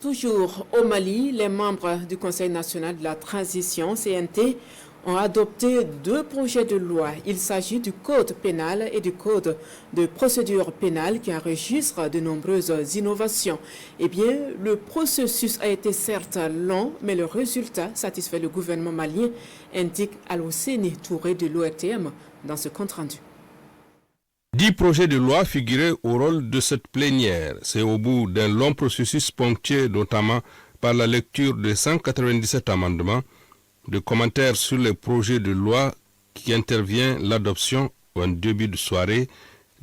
Toujours au Mali, les membres du Conseil national de la transition, CNT, ont adopté 2 projets de loi. Il s'agit du Code pénal et du Code de procédure pénale qui enregistrent de nombreuses innovations. Eh bien, le processus a été certes long, mais le résultat satisfait le gouvernement malien, indique Al-Husseini Touré de l'ORTM dans ce compte-rendu. 10 projets de loi figuraient au rôle de cette plénière. C'est au bout d'un long processus ponctué notamment par la lecture de 197 amendements, de commentaires sur les projets de loi qui intervient l'adoption en début de soirée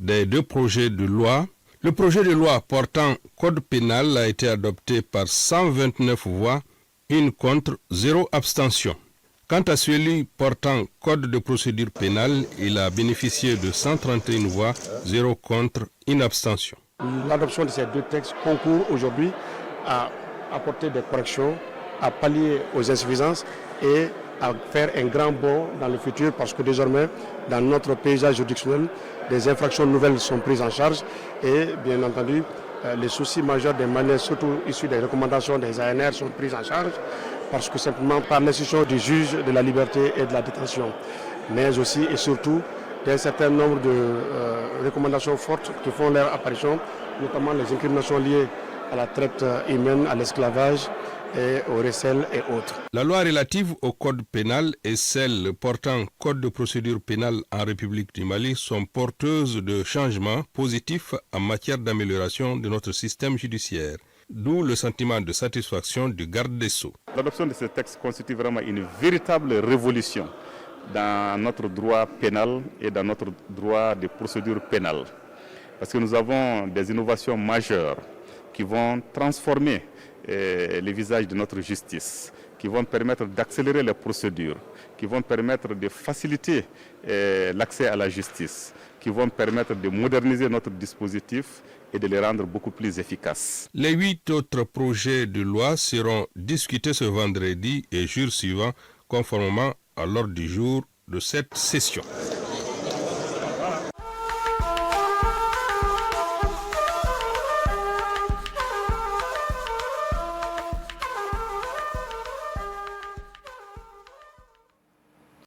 des 2 projets de loi. Le projet de loi portant code pénal a été adopté par 129 voix, 1 contre, 0 abstention. Quant à celui portant code de procédure pénale, il a bénéficié de 131 voix, 0 contre, 1 abstention. L'adoption de ces 2 textes concourt aujourd'hui à apporter des corrections, à pallier aux insuffisances et à faire un grand bond dans le futur parce que désormais, dans notre paysage juridictionnel, des infractions nouvelles sont prises en charge et bien entendu, les soucis majeurs des Maliens, surtout issus des recommandations des ANR, sont pris en charge parce que simplement par l'institution du juge de la liberté et de la détention, mais aussi et surtout d'un certain nombre de recommandations fortes qui font leur apparition, notamment les incriminations liées à la traite humaine, à l'esclavage et au recel et autres. La loi relative au code pénal et celle portant code de procédure pénale en République du Mali sont porteuses de changements positifs en matière d'amélioration de notre système judiciaire. D'où le sentiment de satisfaction du garde des Sceaux. L'adoption de ce texte constitue vraiment une véritable révolution dans notre droit pénal et dans notre droit de procédure pénale. Parce que nous avons des innovations majeures qui vont transformer les visages de notre justice, qui vont permettre d'accélérer les procédures, qui vont permettre de faciliter l'accès à la justice, qui vont permettre de moderniser notre dispositif et de les rendre beaucoup plus efficaces. Les 8 autres projets de loi seront discutés ce vendredi et jour suivant, conformément à l'ordre du jour de cette session.